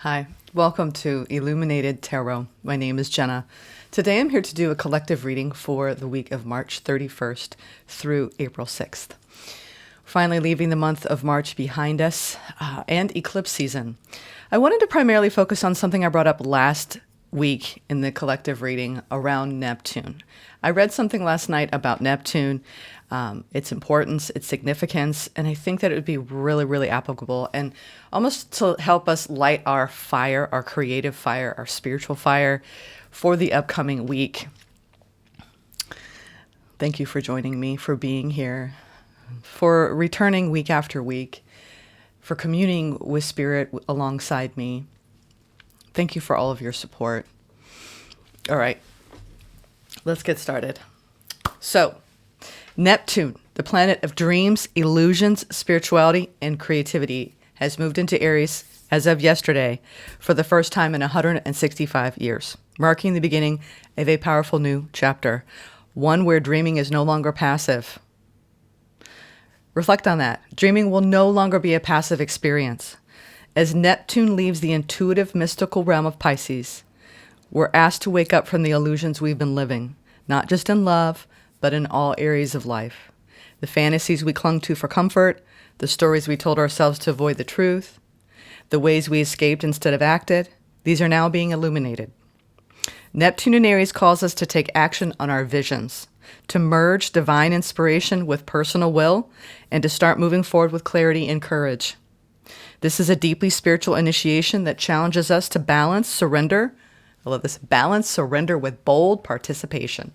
Hi, welcome to Illuminated Tarot. My name is Jenna. Today I'm here to do a collective reading for the week of March 31st through April 6th. Finally leaving the month of March behind us and eclipse season. I wanted to primarily focus on something I brought up last week in the collective reading around Neptune. I read something last night about Neptune, its importance, its significance, and I think that it would be really, really applicable and almost to help us light our fire, our creative fire, our spiritual fire for the upcoming week. Thank you for joining me, for being here, for returning week after week, for communing with Spirit alongside me. Thank you for all of your support. All right, let's get started. So, Neptune, the planet of dreams, illusions, spirituality, and creativity, has moved into Aries as of yesterday for the first time in 165 years, marking the beginning of a powerful new chapter, one where dreaming is no longer passive. Reflect on that. Dreaming will no longer be a passive experience. As Neptune leaves the intuitive, mystical realm of Pisces, we're asked to wake up from the illusions we've been living, not just in love, but in all areas of life. The fantasies we clung to for comfort, the stories we told ourselves to avoid the truth, the ways we escaped instead of acted, these are now being illuminated. Neptune in Aries calls us to take action on our visions, to merge divine inspiration with personal will, and to start moving forward with clarity and courage. This is a deeply spiritual initiation that challenges us to balance surrender. I love this. Balance surrender with bold participation.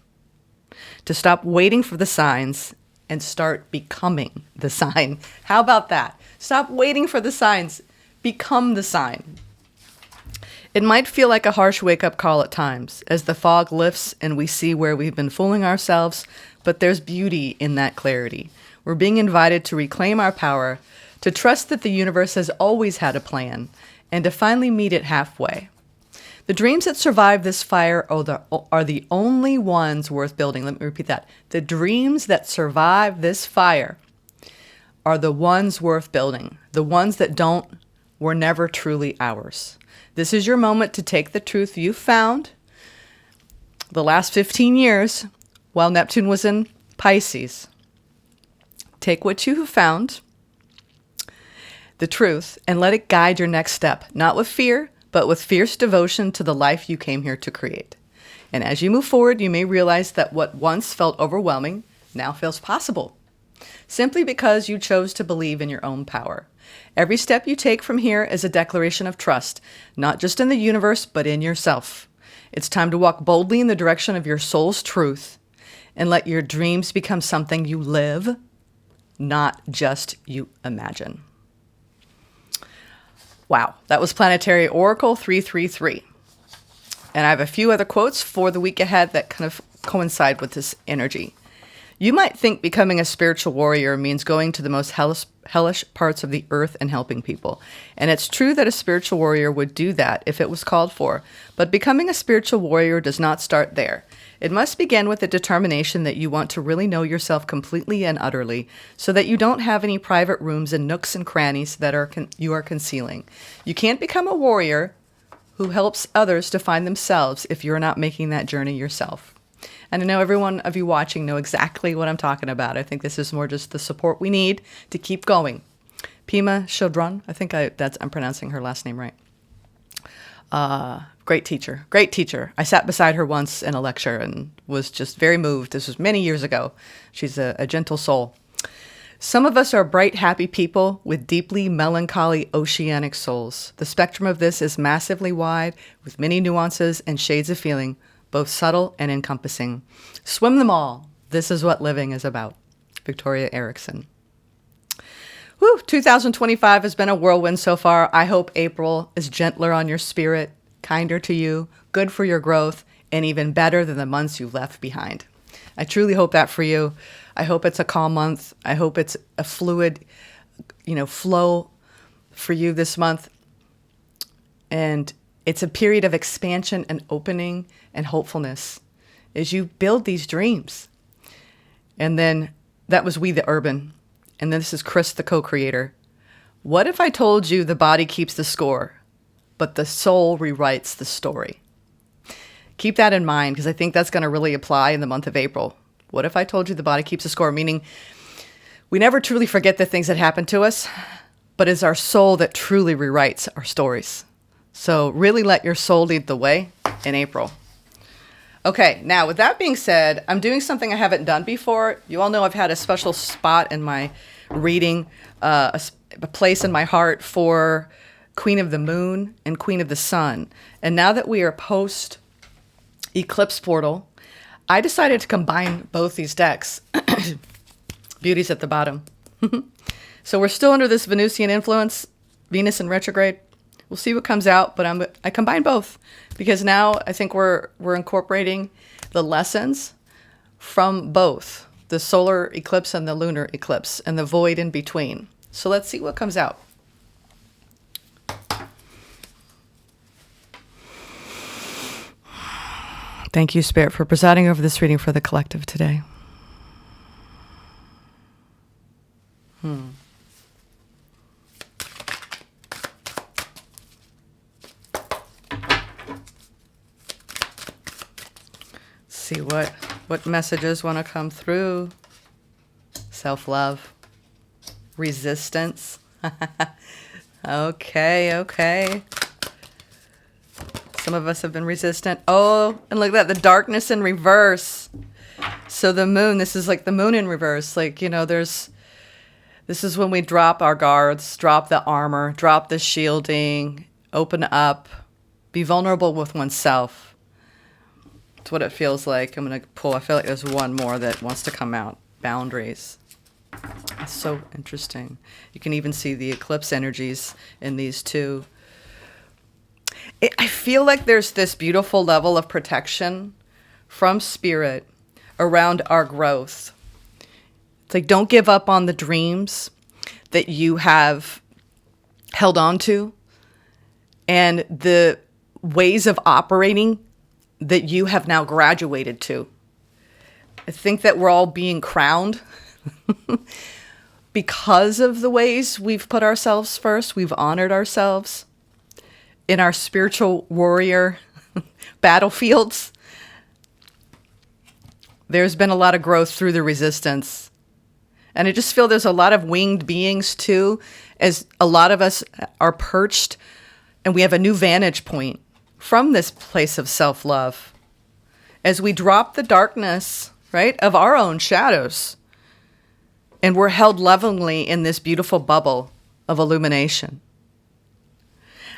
To stop waiting for the signs and start becoming the sign. How about that? Stop waiting for the signs. Become the sign. It might feel like a harsh wake-up call at times as the fog lifts and we see where we've been fooling ourselves, but there's beauty in that clarity. We're being invited to reclaim our power, to trust that the universe has always had a plan, and to finally meet it halfway. The dreams that survive this fire are the only ones worth building. Let me repeat that. The dreams that survive this fire are the ones worth building. The ones that don't were never truly ours. This is your moment to take the truth you found the last 15 years while Neptune was in Pisces. Take what you have found, the truth, and let it guide your next step, not with fear, but with fierce devotion to the life you came here to create. And as you move forward, you may realize that what once felt overwhelming now feels possible, simply because you chose to believe in your own power. Every step you take from here is a declaration of trust, not just in the universe, but in yourself. It's time to walk boldly in the direction of your soul's truth and let your dreams become something you live, not just you imagine. Wow, that was Planetary Oracle 333. And I have a few other quotes for the week ahead that kind of coincide with this energy. You might think becoming a spiritual warrior means going to the most hellish parts of the earth and helping people. And it's true that a spiritual warrior would do that if it was called for. But becoming a spiritual warrior does not start there. It must begin with a determination that you want to really know yourself completely and utterly, so that you don't have any private rooms and nooks and crannies that you are concealing. You can't become a warrior who helps others to find themselves if you're not making that journey yourself. And I know every one of you watching know exactly what I'm talking about. I think this is more just the support we need to keep going. Pima Chodron, I think I'm pronouncing her last name right. Great teacher. I sat beside her once in a lecture and was just very moved. This was many years ago. She's a gentle soul. Some of us are bright, happy people with deeply melancholy, oceanic souls. The spectrum of this is massively wide, with many nuances and shades of feeling, both subtle and encompassing. Swim them all. This is what living is about. Victoria Erickson. 2025 has been a whirlwind so far. I hope April is gentler on your spirit, kinder to you, good for your growth, and even better than the months you've left behind. I truly hope that for you. I hope it's a calm month. I hope it's a fluid, flow for you this month. And it's a period of expansion and opening and hopefulness as you build these dreams. And then that was We the Urban. And then this is Chris, the co-creator. What if I told you the body keeps the score? but the soul rewrites the story. Keep that in mind, because I think that's going to really apply in the month of April. What if I told you the body keeps a score? Meaning we never truly forget the things that happen to us, but it's our soul that truly rewrites our stories. So really let your soul lead the way in April. Okay, now with that being said, I'm doing something I haven't done before. You all know I've had a special spot in my reading, a place in my heart for Queen of the Moon and Queen of the Sun. And now that we are post eclipse portal, I decided to combine both these decks. Beauty's at the bottom. So we're still under this Venusian influence, Venus in retrograde. We'll see what comes out, but I combine both because now I think we're incorporating the lessons from both the solar eclipse and the lunar eclipse and the void in between. So let's see what comes out. Thank you, Spirit, for presiding over this reading for the collective today. See what messages want to come through. Self-love. Resistance. Okay. Some of us have been resistant. Oh, and look at that, the darkness in reverse. So the moon, this is like the moon in reverse. Like, this is when we drop our guards, drop the armor, drop the shielding, open up, be vulnerable with oneself. It's what it feels like. I'm going to pull, I feel like there's one more that wants to come out. Boundaries. It's so interesting. You can even see the eclipse energies in these two. I feel like there's this beautiful level of protection from Spirit around our growth. It's like, don't give up on the dreams that you have held on to and the ways of operating that you have now graduated to. I think that we're all being crowned because of the ways we've put ourselves first. We've honored ourselves in our spiritual warrior battlefields. There's been a lot of growth through the resistance. And I just feel there's a lot of winged beings too, as a lot of us are perched and we have a new vantage point from this place of self-love. As we drop the darkness, right, of our own shadows, and we're held lovingly in this beautiful bubble of illumination.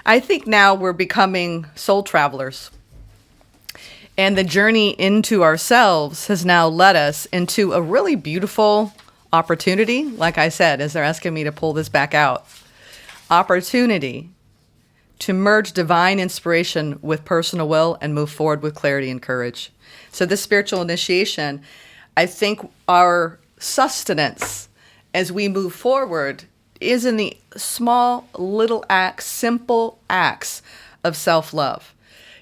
I think now we're becoming soul travelers. And the journey into ourselves has now led us into a really beautiful opportunity. Like I said, as they're asking me to pull this back out. Opportunity to merge divine inspiration with personal will and move forward with clarity and courage. So this spiritual initiation, I think our sustenance as we move forward is in the small little acts, simple acts of self-love.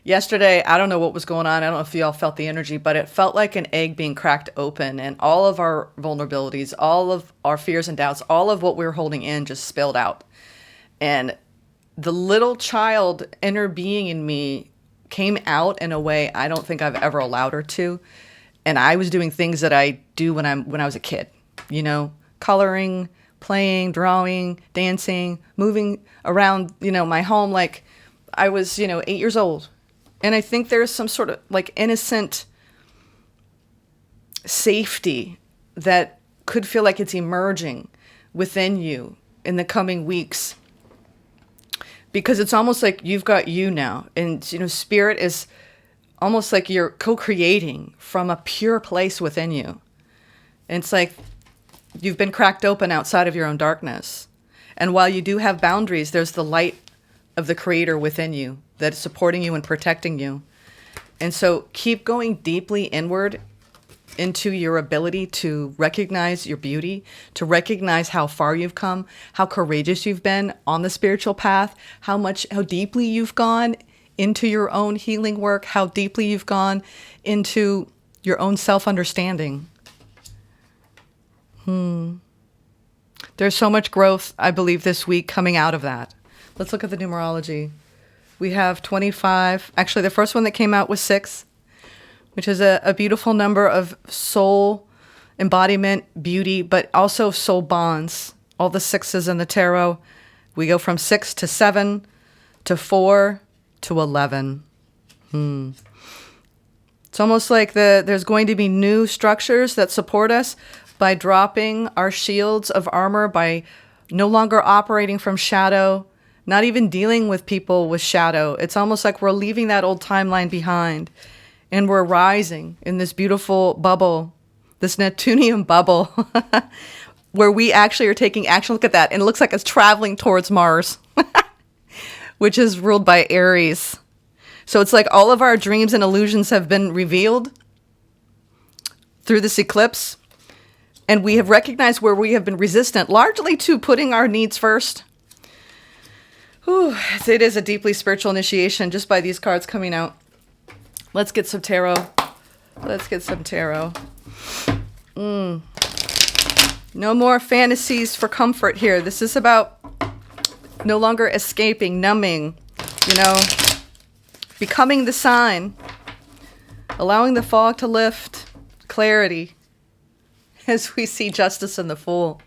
Yesterday, I don't know what was going on. I don't know if you all felt the energy, but it felt like an egg being cracked open and all of our vulnerabilities, all of our fears and doubts, all of what we were holding in just spilled out. And the little child inner being in me came out in a way I don't think I've ever allowed her to. And I was doing things that I do when I was a kid, coloring, playing, drawing, dancing, moving around, my home like I was, 8 years old. And I think there's some sort of like innocent safety that could feel like it's emerging within you in the coming weeks. Because it's almost like you've got you now. And, Spirit is almost like you're co-creating from a pure place within you. And it's like you've been cracked open outside of your own darkness. And while you do have boundaries, there's the light of the Creator within you that is supporting you and protecting you. And so keep going deeply inward into your ability to recognize your beauty, to recognize how far you've come, how courageous you've been on the spiritual path, how deeply you've gone into your own healing work, how deeply you've gone into your own self-understanding. There's so much growth, I believe, this week coming out of that. Let's look at the numerology. We have 25. Actually, the first one that came out was 6, which is a beautiful number of soul embodiment, beauty, but also soul bonds. All the 6s in the tarot. We go from 6 to 7 to 4 to 11. It's almost like there's going to be new structures that support us by dropping our shields of armor, by no longer operating from shadow, not even dealing with people with shadow. It's almost like we're leaving that old timeline behind and we're rising in this beautiful bubble, this Neptunian bubble, where we actually are taking action. Look at that. And it looks like it's traveling towards Mars, which is ruled by Aries. So it's like all of our dreams and illusions have been revealed through this eclipse. And we have recognized where we have been resistant, largely to putting our needs first. Whew, it is a deeply spiritual initiation just by these cards coming out. Let's get some tarot. Let's get some tarot. No more fantasies for comfort here. This is about no longer escaping, numbing, becoming the sign, allowing the fog to lift, clarity, as we see justice in the Fool.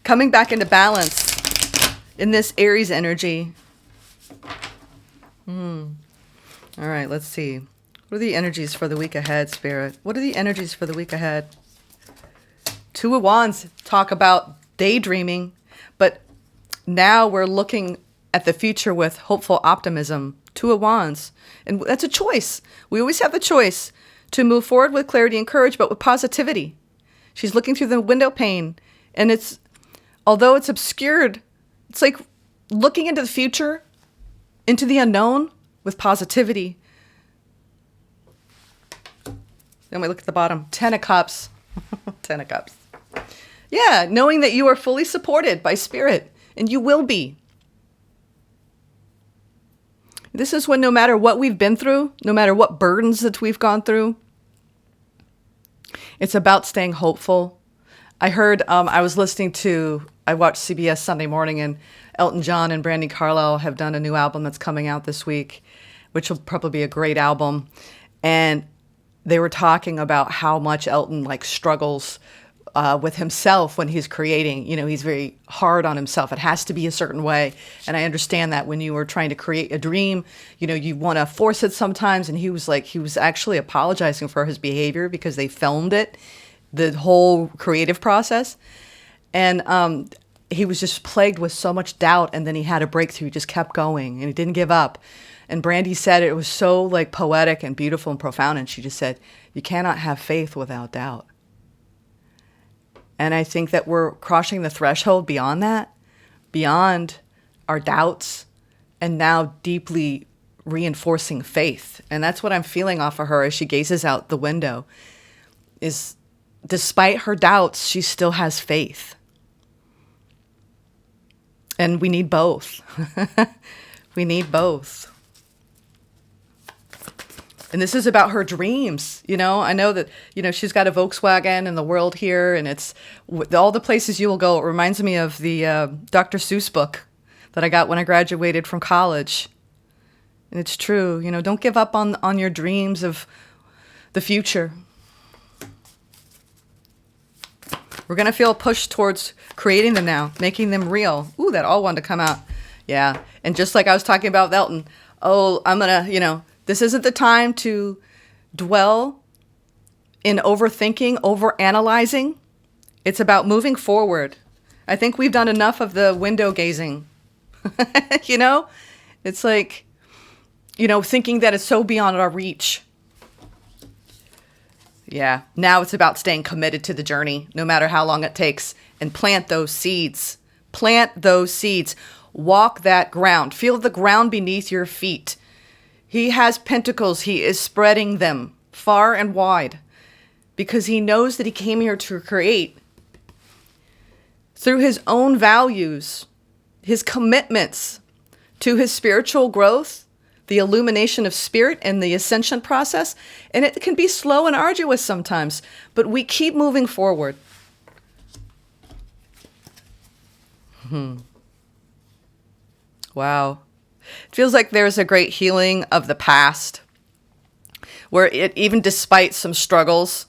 Coming back into balance in this Aries energy. All right, let's see. What are the energies for the week ahead, Spirit? What are the energies for the week ahead? 2 of Wands talk about daydreaming, but now we're looking at the future with hopeful optimism. 2 of Wands. And that's a choice. We always have the choice to move forward with clarity and courage, but with positivity. She's looking through the window pane, and although it's obscured, it's like looking into the future, into the unknown with positivity. Then we look at the bottom, 10 of Cups. 10 of Cups. Yeah, knowing that you are fully supported by Spirit, and you will be. This is when no matter what we've been through, no matter what burdens that we've gone through, it's about staying hopeful. I heard, I watched CBS Sunday Morning, and Elton John and Brandi Carlile have done a new album that's coming out this week, which will probably be a great album. And they were talking about how much Elton struggles with himself when he's creating. He's very hard on himself. It has to be a certain way. And I understand that when you are trying to create a dream, you want to force it sometimes. And he was actually apologizing for his behavior because they filmed it, the whole creative process. And he was just plagued with so much doubt. And then he had a breakthrough. He just kept going and he didn't give up. And Brandi said it was so poetic and beautiful and profound. And she just said, you cannot have faith without doubt. And I think that we're crossing the threshold beyond that, beyond our doubts, and now deeply reinforcing faith. And that's what I'm feeling off of her as she gazes out the window, is despite her doubts, she still has faith. And we need both. We need both. And this is about her dreams. I know that, she's got a Volkswagen in the world here, and it's all the places you will go. It reminds me of the Dr. Seuss book that I got when I graduated from college. And it's true. Don't give up on your dreams of the future. We're going to feel a push towards creating them now, making them real. Ooh, that all wanted to come out. Yeah. And just like I was talking about with Elton, I'm going to, this isn't the time to dwell in overthinking, overanalyzing. It's about moving forward. I think we've done enough of the window gazing. It's thinking that it's so beyond our reach. Yeah, now it's about staying committed to the journey, no matter how long it takes, and plant those seeds. Plant those seeds. Walk that ground. Feel the ground beneath your feet. He has pentacles. He is spreading them far and wide because he knows that he came here to create through his own values, his commitments to his spiritual growth, the illumination of spirit and the ascension process. And it can be slow and arduous sometimes, but we keep moving forward. Wow. It feels like there's a great healing of the past, where even despite some struggles,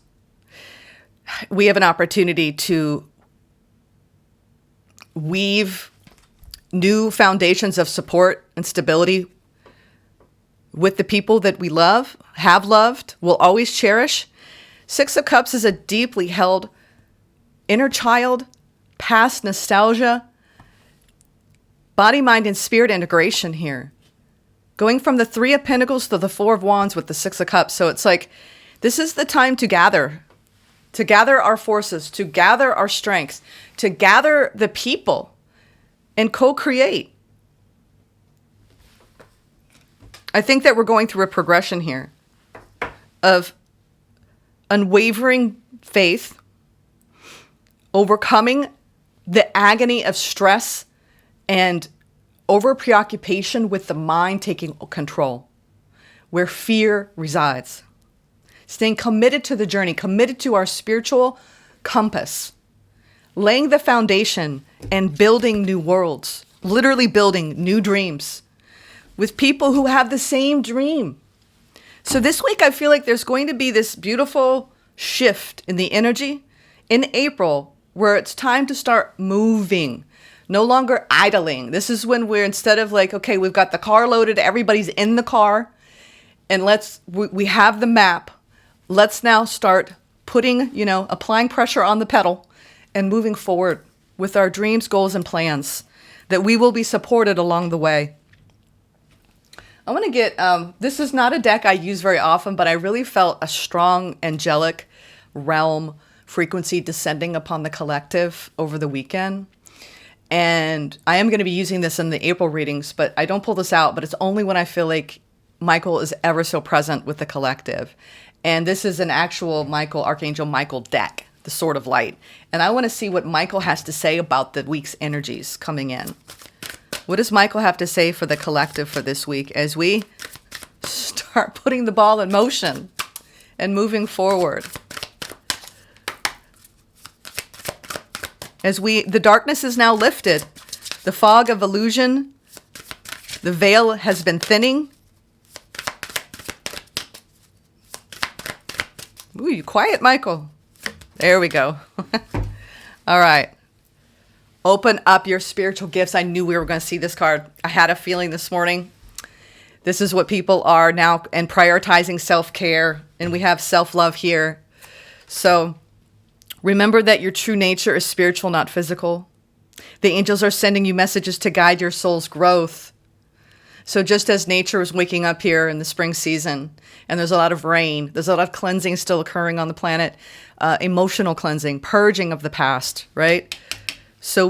we have an opportunity to weave new foundations of support and stability with the people that we love, have loved, will always cherish. Six of Cups is a deeply held inner child, past nostalgia, body, mind, and spirit integration here. Going from the Three of Pentacles to the Four of Wands with the Six of Cups. So it's like, this is the time to gather our forces, to gather our strengths, to gather the people and co-create. I think that we're going through a progression here of unwavering faith, overcoming the agony of stress and over preoccupation with the mind taking control, where fear resides. Staying committed to the journey, committed to our spiritual compass, laying the foundation and building new worlds, literally building new dreams with people who have the same dream. So this week, I feel like there's going to be this beautiful shift in the energy in April where it's time to start moving, no longer idling. This is when we're, instead of like, okay, we've got the car loaded, everybody's in the car, and we have the map. Let's now start putting, applying pressure on the pedal and moving forward with our dreams, goals, and plans, that we will be supported along the way. I want to get, this is not a deck I use very often, but I really felt a strong angelic realm frequency descending upon the collective over the weekend. And I am going to be using this in the April readings, but I don't pull this out, but it's only when I feel like Michael is ever so present with the collective. And this is an actual Archangel Michael deck, the Sword of Light. And I want to see what Michael has to say about the week's energies coming in. What does Michael have to say for the collective for this week as we start putting the ball in motion and moving forward? As the darkness is now lifted, the fog of illusion, the veil has been thinning. Ooh, you quiet, Michael. There we go. All right. Open up your spiritual gifts. I knew we were going to see this card. I had a feeling this morning. This is what people are now, and prioritizing self-care. And we have self-love here. So remember that your true nature is spiritual, not physical. The angels are sending you messages to guide your soul's growth. So just as nature is waking up here in the spring season, and there's a lot of rain, there's a lot of cleansing still occurring on the planet, emotional cleansing, purging of the past, right? So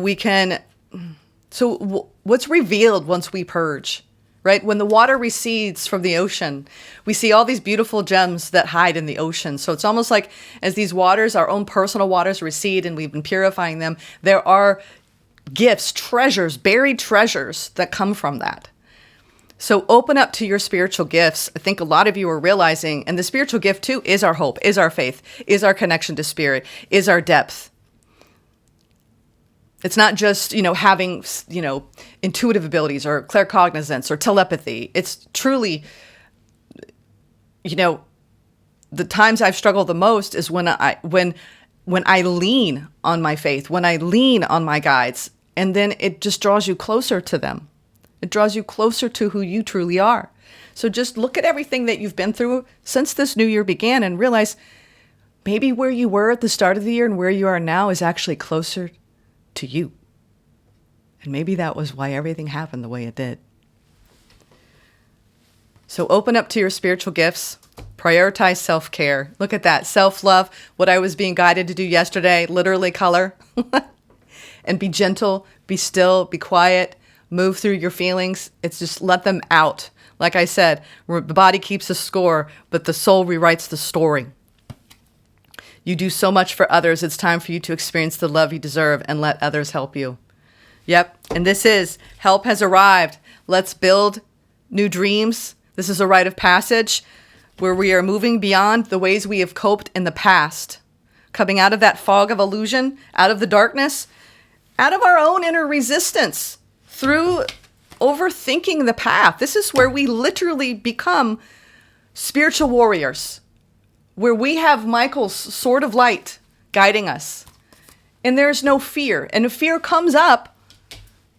what's revealed once we purge, right? When the water recedes from the ocean, we see all these beautiful gems that hide in the ocean. So it's almost like as these waters, our own personal waters, recede and we've been purifying them, there are gifts, treasures, buried treasures that come from that. So open up to your spiritual gifts. I think a lot of you are realizing, and the spiritual gift too is our hope, is our faith, is our connection to spirit, is our depth. It's not just, having, intuitive abilities or claircognizance or telepathy. It's truly, the times I've struggled the most is when I lean on my faith, when I lean on my guides, and then it just draws you closer to them. It draws you closer to who you truly are. So just look at everything that you've been through since this new year began and realize maybe where you were at the start of the year and where you are now is actually closer to you. And maybe that was why everything happened the way it did. So open up to your spiritual gifts. Prioritize self-care. Look at that. Self-love. What I was being guided to do yesterday, literally color. And be gentle, be still, be quiet. Move through your feelings. It's just let them out. Like I said, the body keeps a score, but the soul rewrites the story. You do so much for others. It's time for you to experience the love you deserve and let others help you. Yep. And this is help has arrived. Let's build new dreams. This is a rite of passage where we are moving beyond the ways we have coped in the past, coming out of that fog of illusion, out of the darkness, out of our own inner resistance, through overthinking the path. This is where we literally become spiritual warriors, where we have Michael's sword of light guiding us. And there's no fear. And if fear comes up,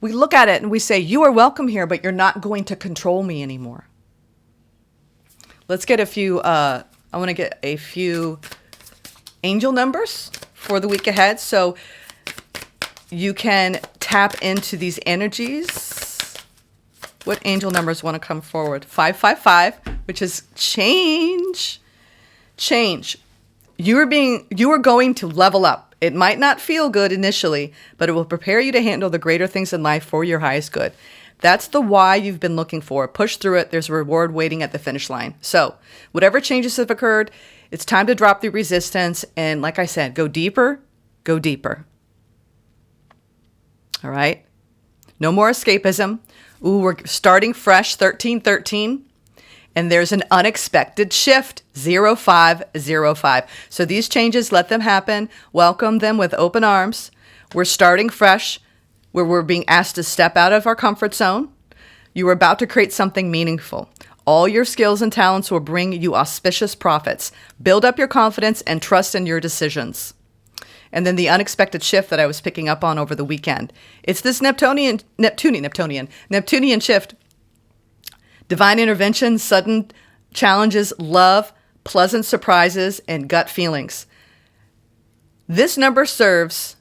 we look at it and we say, you are welcome here, but you're not going to control me anymore. Let's get a few, I want to get a few angel numbers for the week ahead. So you can tap into these energies. What angel numbers want to come forward? 555, which is change. Change. You are going to level up. It might not feel good initially, but it will prepare you to handle the greater things in life for your highest good. That's the why you've been looking for. Push through it. There's a reward waiting at the finish line. So whatever changes have occurred, it's time to drop the resistance. And like I said, go deeper, go deeper. All right. No more escapism. Ooh, we're starting fresh, 1313. And there's an unexpected shift, 0505. So these changes, let them happen. Welcome them with open arms. We're starting fresh, where we're being asked to step out of our comfort zone. You are about to create something meaningful. All your skills and talents will bring you auspicious profits. Build up your confidence and trust in your decisions. And then the unexpected shift that I was picking up on over the weekend. It's this Neptunian shift. Divine intervention, sudden challenges, love, pleasant surprises, and gut feelings. This number serves,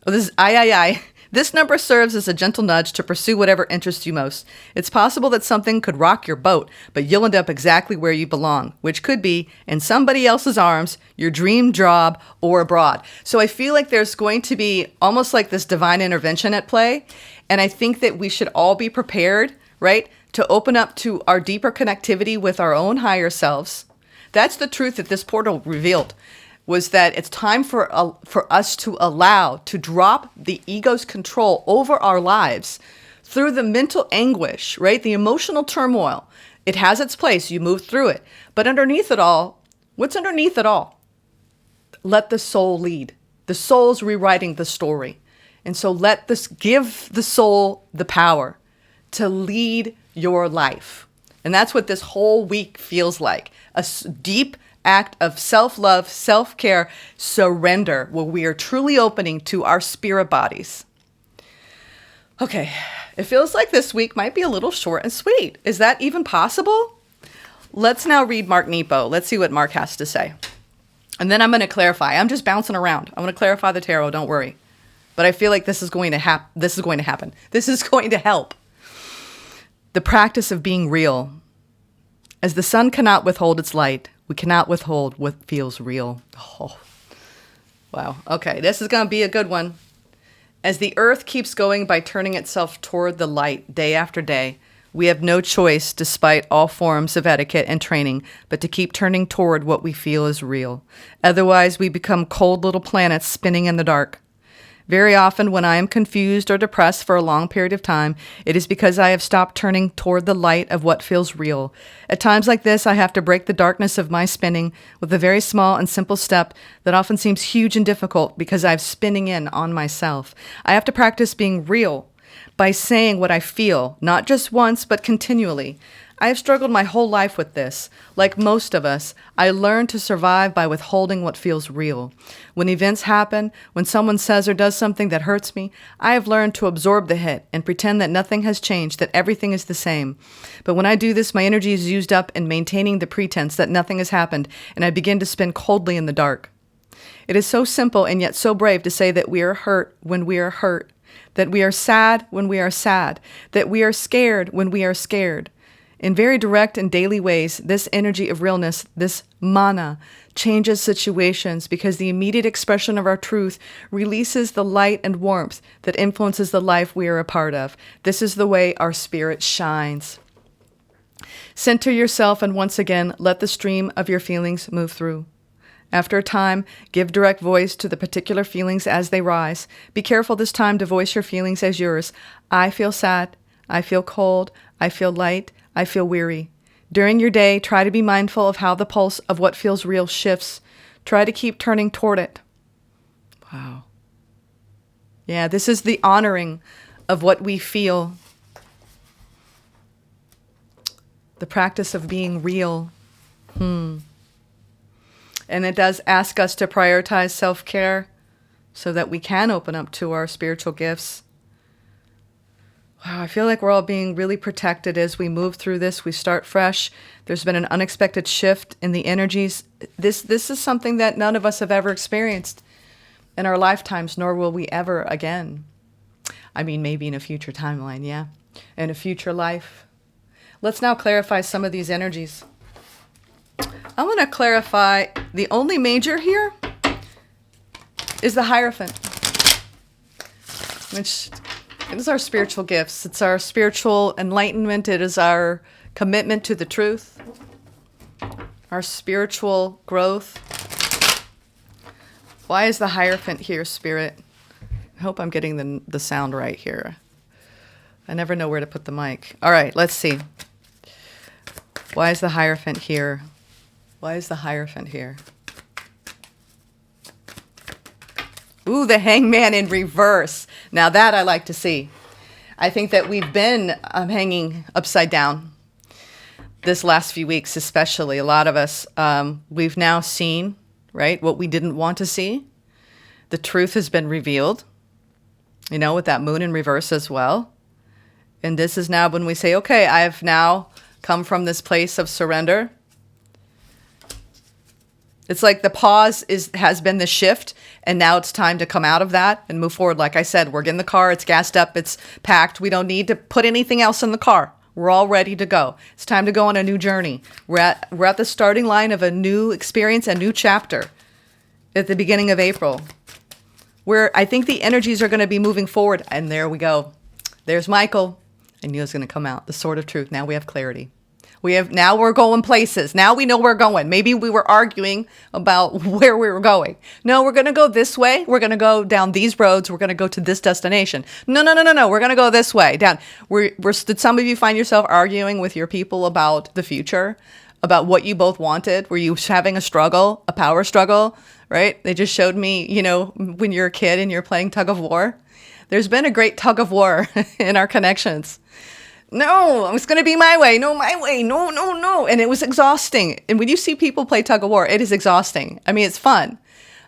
This number serves as a gentle nudge to pursue whatever interests you most. It's possible that something could rock your boat, but you'll end up exactly where you belong, which could be in somebody else's arms, your dream job, or abroad. So I feel like there's going to be almost like this divine intervention at play. And I think that we should all be prepared, right, to open up to our deeper connectivity with our own higher selves. That's the truth that this portal revealed, was that it's time for us to allow, to drop the ego's control over our lives through the mental anguish, right? The emotional turmoil. It has its place. You move through it. But underneath it all, what's underneath it all? Let the soul lead. The soul's rewriting the story. And so give the soul the power to lead your life. And that's what this whole week feels like. A deep act of self-love, self-care, surrender, where we are truly opening to our spirit bodies. Okay, it feels like this week might be a little short and sweet. Is that even possible? Let's now read Mark Nepo. Let's see what Mark has to say. And then I'm going to clarify. I'm just bouncing around. I want to clarify the tarot, don't worry. But I feel like this is going to happen. This is going to help. The practice of being real. As the sun cannot withhold its light, we cannot withhold what feels real. Oh, wow. Okay, this is going to be a good one. As the earth keeps going by turning itself toward the light day after day, we have no choice, despite all forms of etiquette and training, but to keep turning toward what we feel is real. Otherwise, we become cold little planets spinning in the dark. Very often when I am confused or depressed for a long period of time, it is because I have stopped turning toward the light of what feels real. At times like this, I have to break the darkness of my spinning with a very small and simple step that often seems huge and difficult because I'm spinning in on myself. I have to practice being real by saying what I feel, not just once, but continually. I have struggled my whole life with this. Like most of us, I learned to survive by withholding what feels real. When events happen, when someone says or does something that hurts me, I have learned to absorb the hit and pretend that nothing has changed, that everything is the same. But when I do this, my energy is used up in maintaining the pretense that nothing has happened, and I begin to spin coldly in the dark. It is so simple and yet so brave to say that we are hurt when we are hurt, that we are sad when we are sad, that we are scared when we are scared. In very direct and daily ways, this energy of realness, this mana, changes situations because the immediate expression of our truth releases the light and warmth that influences the life we are a part of. This is the way our spirit shines. Center yourself and once again, let the stream of your feelings move through. After a time, give direct voice to the particular feelings as they rise. Be careful this time to voice your feelings as yours. I feel sad. I feel cold. I feel light. I feel weary. During your day, try to be mindful of how the pulse of what feels real shifts. Try to keep turning toward it. Wow. Yeah, this is the honoring of what we feel. The practice of being real. And it does ask us to prioritize self-care so that we can open up to our spiritual gifts. Wow, I feel like we're all being really protected as we move through this. We start fresh. There's been an unexpected shift in the energies. This is something that none of us have ever experienced in our lifetimes, nor will we ever again. I mean, maybe in a future timeline, yeah. In a future life. Let's now clarify some of these energies. I want to clarify the only major here is the Hierophant, which is our spiritual gifts. It's our spiritual enlightenment. It is our commitment to the truth, our spiritual growth. Why is the Hierophant here, Spirit? I hope I'm getting the sound right here. I never know where to put the mic. All right, let's see. Why is the Hierophant here? Why is the Hierophant here? Ooh, the Hangman in reverse. Now that I like to see. I think that we've been hanging upside down this last few weeks, especially. A lot of us, we've now seen, right, what we didn't want to see. The truth has been revealed, you know, with that moon in reverse as well. And this is now when we say, okay, I've now come from this place of surrender. It's like the pause has been the shift, and now it's time to come out of that and move forward. Like I said, we're in the car, it's gassed up, it's packed. We don't need to put anything else in the car. We're all ready to go. It's time to go on a new journey. We're at the starting line of a new experience, a new chapter at the beginning of April, where I think the energies are going to be moving forward. And there we go. There's Michael. I knew it was going to come out. The sword of truth. Now we have clarity. Now we're going places. Now we know we're going. Maybe we were arguing about where we were going. No, we're going to go this way. We're going to go down these roads. We're going to go to this destination. No. We're going to go this way down. Did some of you find yourself arguing with your people about the future, about what you both wanted? Were you having a struggle, a power struggle, right? They just showed me, you know, when you're a kid and you're playing tug of war. There's been a great tug of war in our connections. No, it's going to be my way. No, my way. No. And it was exhausting. And when you see people play tug of war, it is exhausting. I mean, it's fun.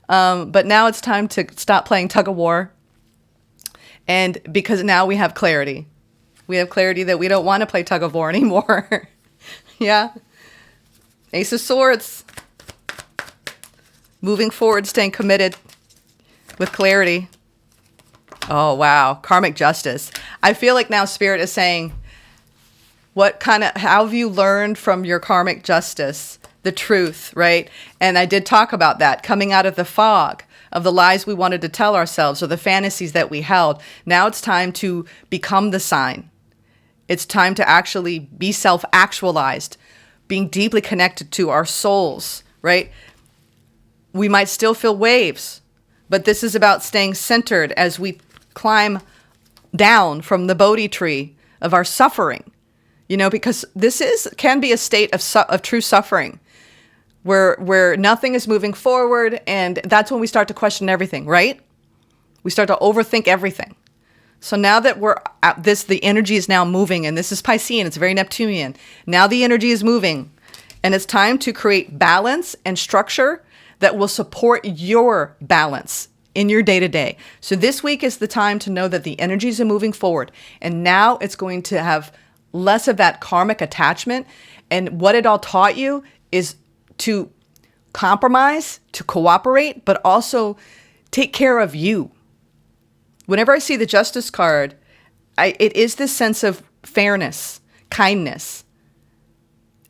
But now it's time to stop playing tug of war. And because now we have clarity. We have clarity that we don't want to play tug of war anymore. Yeah. Ace of Swords. Moving forward, staying committed with clarity. Oh, wow. Karmic justice. I feel like now Spirit is saying, how have you learned from your karmic justice? The truth, right? And I did talk about that, coming out of the fog of the lies we wanted to tell ourselves or the fantasies that we held. Now it's time to become the sign. It's time to actually be self-actualized, being deeply connected to our souls, right? We might still feel waves, but this is about staying centered as we climb down from the Bodhi tree of our suffering, you know, because this can be a state of true suffering where nothing is moving forward. And that's when we start to question everything, right? We start to overthink everything. So now that we're at this, the energy is now moving, and this is Piscean, it's very Neptunian. Now the energy is moving, and it's time to create balance and structure that will support your balance in your day-to-day. So this week is the time to know that the energies are moving forward. And now it's going to have less of that karmic attachment. And what it all taught you is to compromise, to cooperate, but also take care of you. Whenever I see the Justice card, it is this sense of fairness, kindness.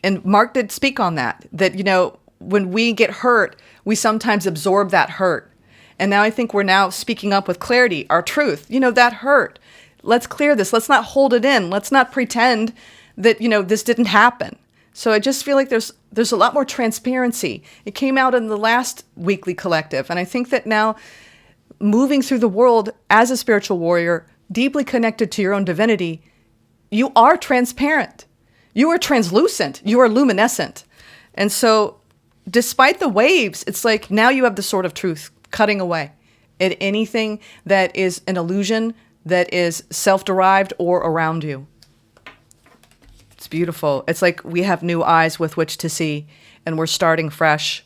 And Mark did speak on that, you know, when we get hurt, we sometimes absorb that hurt. And now I think we're now speaking up with clarity, our truth. You know, that hurt. Let's clear this. Let's not hold it in. Let's not pretend that, you know, this didn't happen. So I just feel like there's a lot more transparency. It came out in the last weekly collective. And I think that now moving through the world as a spiritual warrior, deeply connected to your own divinity, you are transparent. You are translucent. You are luminescent. And so despite the waves, it's like now you have the sword of truth cutting away at anything that is an illusion, that is self-derived or around you. beautiful. It's like we have new eyes with which to see, and we're starting fresh.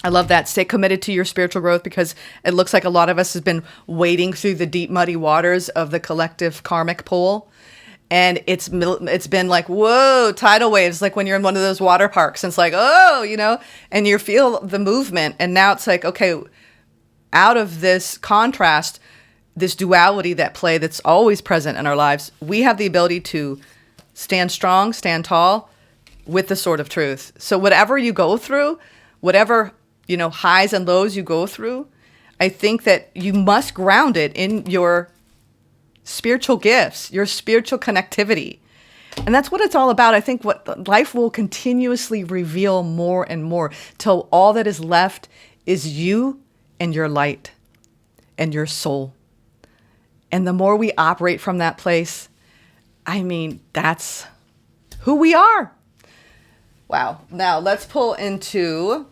I love that. Stay committed to your spiritual growth, because it looks like a lot of us has been wading through the deep, muddy waters of the collective karmic pool. And it's been like, whoa, tidal waves, like when you're in one of those water parks. And it's like, oh, and you feel the movement. And now it's like, okay, out of this contrast, this duality that's always present in our lives, we have the ability to stand strong, stand tall with the sword of truth. So whatever you go through, whatever highs and lows you go through, I think that you must ground it in your spiritual gifts, your spiritual connectivity. And that's what it's all about. I think what life will continuously reveal more and more till all that is left is you and your light and your soul. And the more we operate from that place, that's who we are. Wow. Now let's pull into...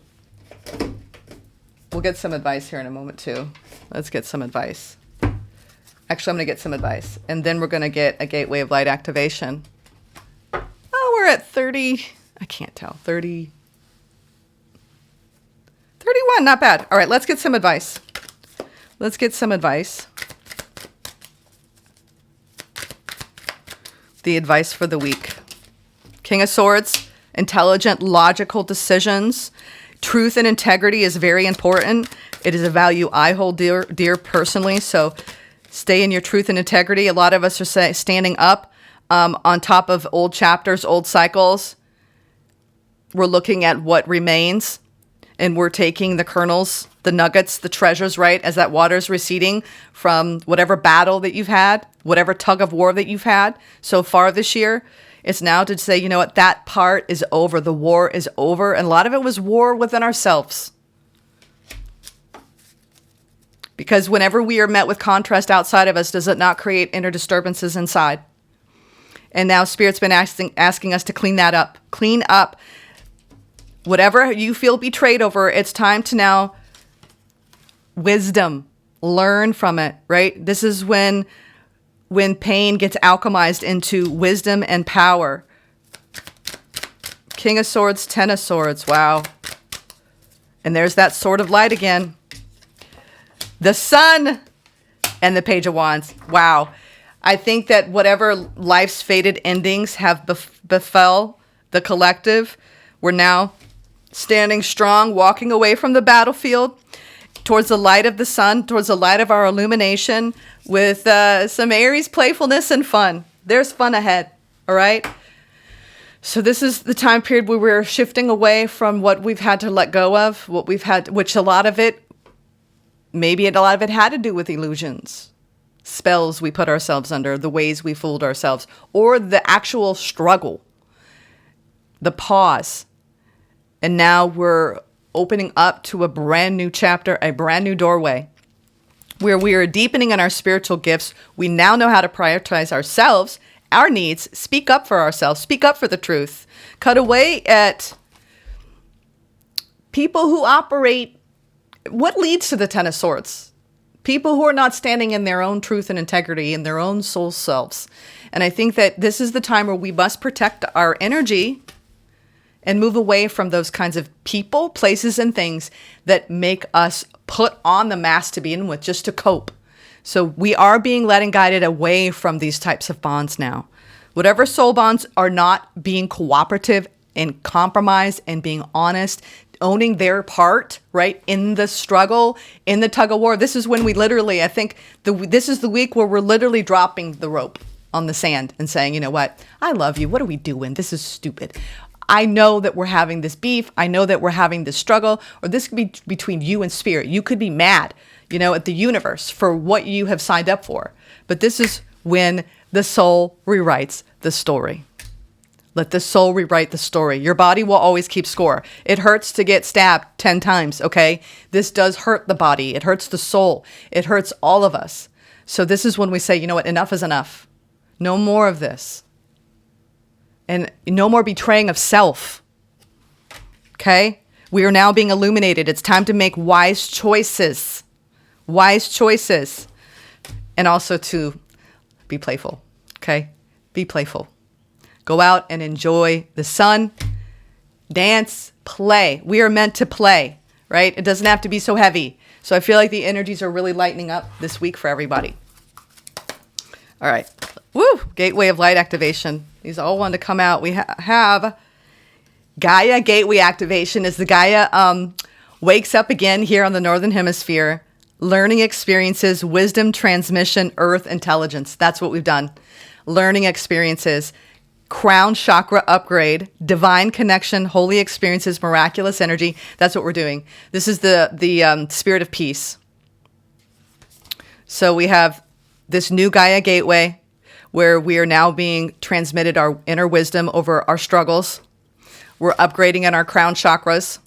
We'll get some advice here in a moment too. Let's get some advice. Actually, I'm going to get some advice. And then we're going to get a gateway of light activation. Oh, we're at 30. I can't tell. 30. 31. Not bad. All right, let's get some advice. Let's get some advice. The advice for the week. King of Swords. Intelligent, logical decisions. Truth and integrity is very important. It is a value I hold dear personally. So stay in your truth and integrity. A lot of us are standing up on top of old chapters, old cycles. We're looking at what remains, and we're taking the kernels, the nuggets, the treasures, right? As that water's receding from whatever battle that you've had, whatever tug of war that you've had so far this year. It's now to say, you know what, that part is over. The war is over. And a lot of it was war within ourselves. Because whenever we are met with contrast outside of us, does it not create inner disturbances inside? And now Spirit's been asking us to clean that up. Clean up. Whatever you feel betrayed over, it's time to now wisdom. Learn from it, right? This is when pain gets alchemized into wisdom and power. King of Swords, Ten of Swords. Wow. And there's that Sword of Light again. The Sun and the Page of Wands. Wow. I think that whatever life's fated endings have befell the collective, we're now standing strong, walking away from the battlefield towards the light of the sun, towards the light of our illumination, with some Aries playfulness and fun. There's fun ahead, all right? So this is the time period where we're shifting away from what we've had to let go of, which a lot of it had to do with illusions, spells we put ourselves under, the ways we fooled ourselves, or the actual struggle, the pause. And now we're opening up to a brand new chapter, a brand new doorway, where we are deepening in our spiritual gifts. We now know how to prioritize ourselves, our needs, speak up for ourselves, speak up for the truth, cut away at people who operate. What leads to the Ten of Swords? People who are not standing in their own truth and integrity in their own soul selves. And I think that this is the time where we must protect our energy and move away from those kinds of people, places, and things that make us put on the mask to begin with, just to cope. So we are being led and guided away from these types of bonds now. Whatever soul bonds are not being cooperative and compromise and being honest, owning their part, right, in the struggle, in the tug of war. This is when we literally, I think, this is the week where we're literally dropping the rope on the sand and saying, you know what, I love you. What are we doing? This is stupid. I know that we're having this beef. I know that we're having this struggle, or this could be between you and Spirit. You could be mad, at the universe for what you have signed up for. But this is when the soul rewrites the story. Let the soul rewrite the story. Your body will always keep score. It hurts to get stabbed 10 times, okay? This does hurt the body. It hurts the soul. It hurts all of us. So this is when we say, you know what, enough is enough. No more of this. And no more betraying of self. Okay? We are now being illuminated. It's time to make wise choices. Wise choices. And also to be playful. Okay? Be playful. Go out and enjoy the sun, dance, play. We are meant to play, right? It doesn't have to be so heavy. So I feel like the energies are really lightening up this week for everybody. All right. Woo! Gateway of light activation. These all want to come out. We have Gaia gateway activation as the Gaia wakes up again here on the Northern Hemisphere. Learning experiences, wisdom, transmission, earth, intelligence. That's what we've done. Learning experiences, crown chakra upgrade, divine connection, holy experiences, miraculous energy. That's what we're doing. This is the spirit of peace. So we have this new Gaia gateway where we are now being transmitted our inner wisdom over our struggles. We're upgrading in our crown chakras.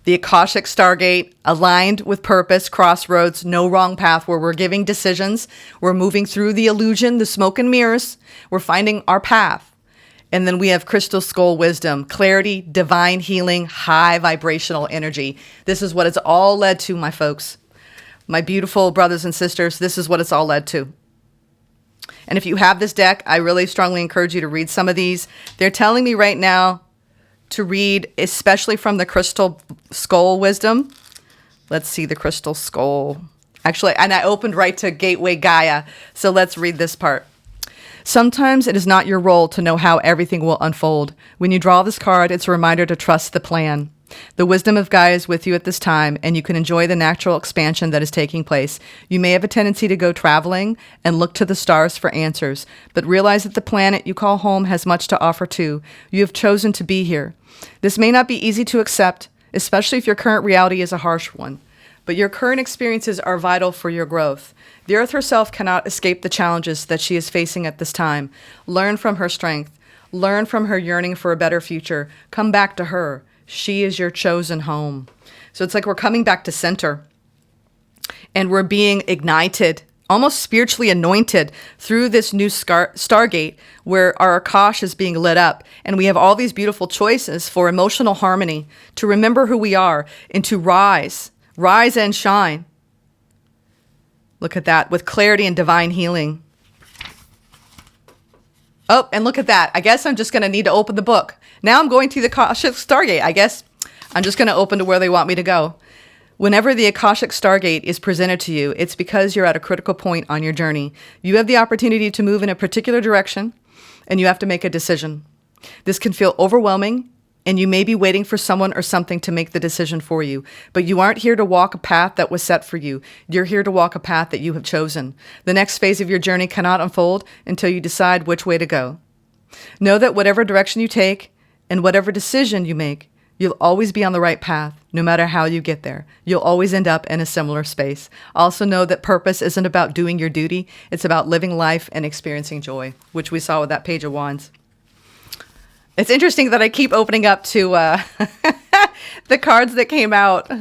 The Akashic Stargate, aligned with purpose, crossroads, no wrong path, where we're giving decisions. We're moving through the illusion, the smoke and mirrors. We're finding our path. And then we have Crystal Skull wisdom, clarity, divine healing, high vibrational energy. This is what it's all led to, my folks. My beautiful brothers and sisters, this is what it's all led to. And if you have this deck, I really strongly encourage you to read some of these. They're telling me right now to read, especially from the Crystal Skull wisdom. Let's see the Crystal Skull. Actually, and I opened right to Gateway Gaia. So let's read this part. Sometimes it is not your role to know how everything will unfold. When you draw this card, it's a reminder to trust the plan. The wisdom of Gaia is with you at this time, and you can enjoy the natural expansion that is taking place. You may have a tendency to go traveling and look to the stars for answers, but realize that the planet you call home has much to offer too. You have chosen to be here. This may not be easy to accept, especially if your current reality is a harsh one, but your current experiences are vital for your growth. The Earth herself cannot escape the challenges that she is facing at this time. Learn from her strength. Learn from her yearning for a better future. Come back to her. She is your chosen home. So it's like we're coming back to center, and we're being ignited, almost spiritually anointed through this new Stargate where our Akash is being lit up. And we have all these beautiful choices for emotional harmony, to remember who we are, and to rise and shine. Look at that, with clarity and divine healing. Oh, and look at that. I guess I'm just going to need to open the book. Now I'm going to the Akashic Stargate. I guess I'm just going to open to where they want me to go. Whenever the Akashic Stargate is presented to you, it's because you're at a critical point on your journey. You have the opportunity to move in a particular direction, and you have to make a decision. This can feel overwhelming, and you may be waiting for someone or something to make the decision for you. But you aren't here to walk a path that was set for you. You're here to walk a path that you have chosen. The next phase of your journey cannot unfold until you decide which way to go. Know that whatever direction you take and whatever decision you make, you'll always be on the right path, no matter how you get there. You'll always end up in a similar space. Also know that purpose isn't about doing your duty. It's about living life and experiencing joy, which we saw with that Page of Wands. It's interesting that I keep opening up to the cards that came out. All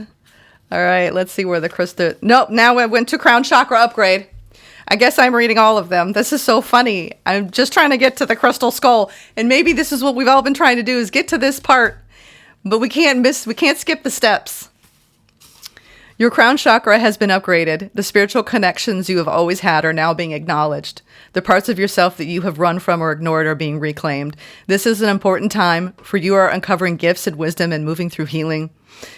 right, let's see where the crystal... Nope, now I went to Crown Chakra Upgrade. I guess I'm reading all of them. This is so funny. I'm just trying to get to the Crystal Skull. And maybe this is what we've all been trying to do, is get to this part. But we can't skip the steps. Your crown chakra has been upgraded. The spiritual connections you have always had are now being acknowledged. The parts of yourself that you have run from or ignored are being reclaimed. This is an important time, for you are uncovering gifts and wisdom and moving through healing.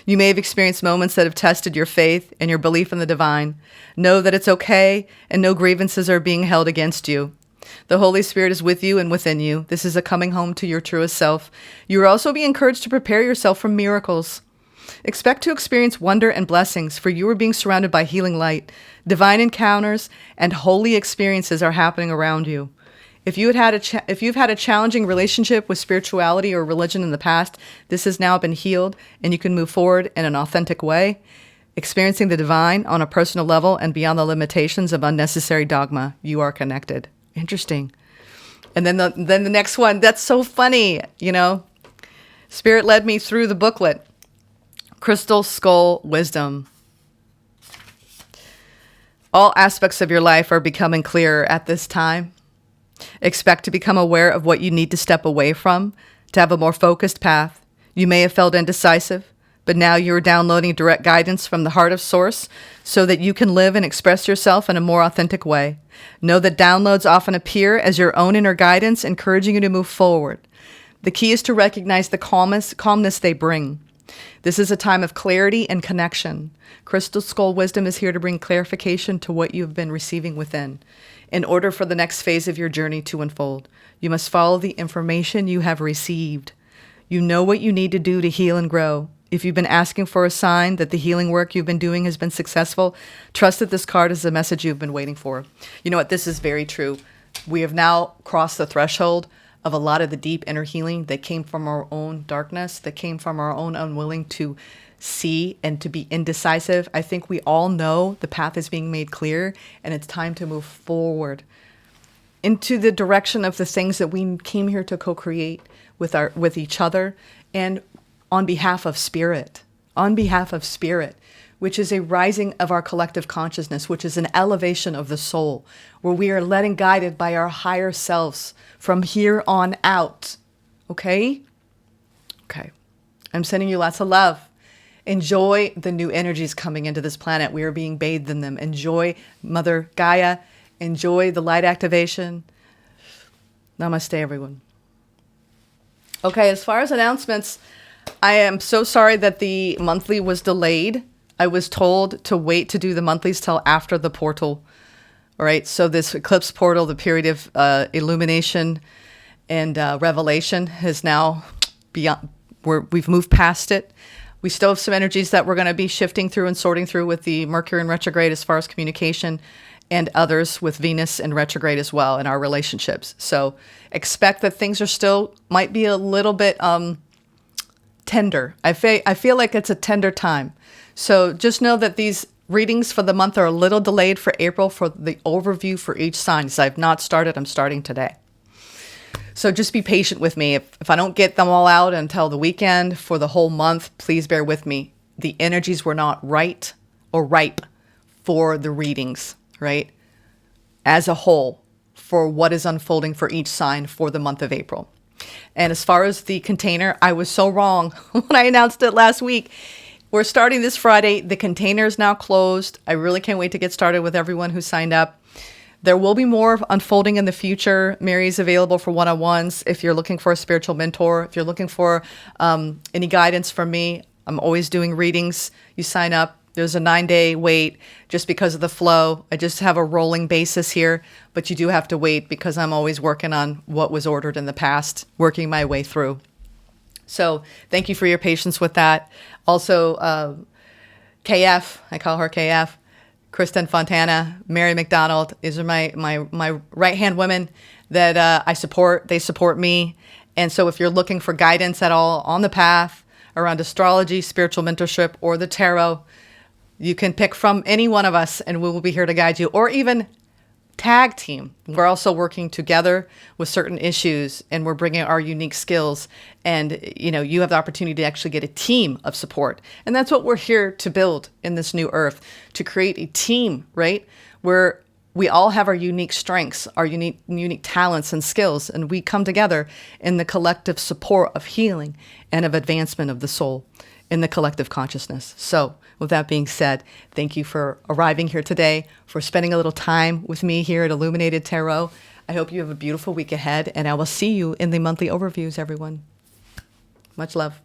You may have experienced moments that have tested your faith and your belief in the divine. Know that it's okay, and no grievances are being held against you. The Holy Spirit is with you and within you. This is a coming home to your truest self. You will also be encouraged to prepare yourself for miracles. Expect to experience wonder and blessings, for you are being surrounded by healing light. Divine encounters and holy experiences are happening around you. If you've had a challenging relationship with spirituality or religion in the past, this has now been healed, and you can move forward in an authentic way, experiencing the divine on a personal level and beyond the limitations of unnecessary dogma. You are connected. Interesting. And then the next one, that's so funny, you know. Spirit led me through the booklet. Crystal Skull Wisdom. All aspects of your life are becoming clearer at this time. Expect to become aware of what you need to step away from to have a more focused path. You may have felt indecisive, but now you're downloading direct guidance from the heart of Source so that you can live and express yourself in a more authentic way. Know that downloads often appear as your own inner guidance, encouraging you to move forward. The key is to recognize the calmness they bring. This is a time of clarity and connection. Crystal Skull Wisdom is here to bring clarification to what you've been receiving within. In order for the next phase of your journey to unfold, you must follow the information you have received. You know what you need to do to heal and grow. If you've been asking for a sign that the healing work you've been doing has been successful, trust that this card is the message you've been waiting for. You know what? This is very true. We have now crossed the threshold of a lot of the deep inner healing that came from our own darkness, that came from our own unwilling to see and to be indecisive. I think we all know the path is being made clear, and it's time to move forward into the direction of the things that we came here to co-create with each other, and on behalf of spirit, which is a rising of our collective consciousness, which is an elevation of the soul, where we are led and guided by our higher selves from here on out. Okay? Okay. I'm sending you lots of love. Enjoy the new energies coming into this planet. We are being bathed in them. Enjoy Mother Gaia. Enjoy the light activation. Namaste, everyone. Okay, as far as announcements, I am so sorry that the monthly was delayed. I was told to wait to do the monthlies till after the portal. All right, so this eclipse portal, the period of illumination and revelation, is now beyond. We've moved past it. We still have some energies that we're going to be shifting through and sorting through with the Mercury in retrograde as far as communication, and others with Venus in retrograde as well in our relationships. So expect that things are still, might be a little bit tender. I feel like it's a tender time. So just know that these readings for the month are a little delayed for April for the overview for each sign. So I've not started. I'm starting today. So just be patient with me. If I don't get them all out until the weekend for the whole month, please bear with me. The energies were not right or ripe for the readings, right? As a whole, for what is unfolding for each sign for the month of April. And as far as the container, I was so wrong when I announced it last week. We're starting this Friday. The container is now closed. I really can't wait to get started with everyone who signed up. There will be more unfolding in the future. Mary's available for one-on-ones. If you're looking for a spiritual mentor, if you're looking for any guidance from me, I'm always doing readings. You sign up. There's a 9-day wait just because of the flow. I just have a rolling basis here, but you do have to wait because I'm always working on what was ordered in the past, working my way through. So thank you for your patience with that. Also, KF, I call her KF, Kristen Fontana, Mary McDonald. These are my right-hand women that I support. They support me. And so if you're looking for guidance at all on the path around astrology, spiritual mentorship, or the tarot, you can pick from any one of us and we will be here to guide you, or even tag team. We're also working together with certain issues and we're bringing our unique skills, and you have the opportunity to actually get a team of support. And that's what we're here to build in this new earth, to create a team, right? Where we all have our unique strengths, our unique talents and skills, and we come together in the collective support of healing and of advancement of the soul in the collective consciousness. So with that being said, thank you for arriving here today, for spending a little time with me here at Illuminated Tarot. I hope you have a beautiful week ahead, and I will see you in the monthly overviews, everyone. Much love.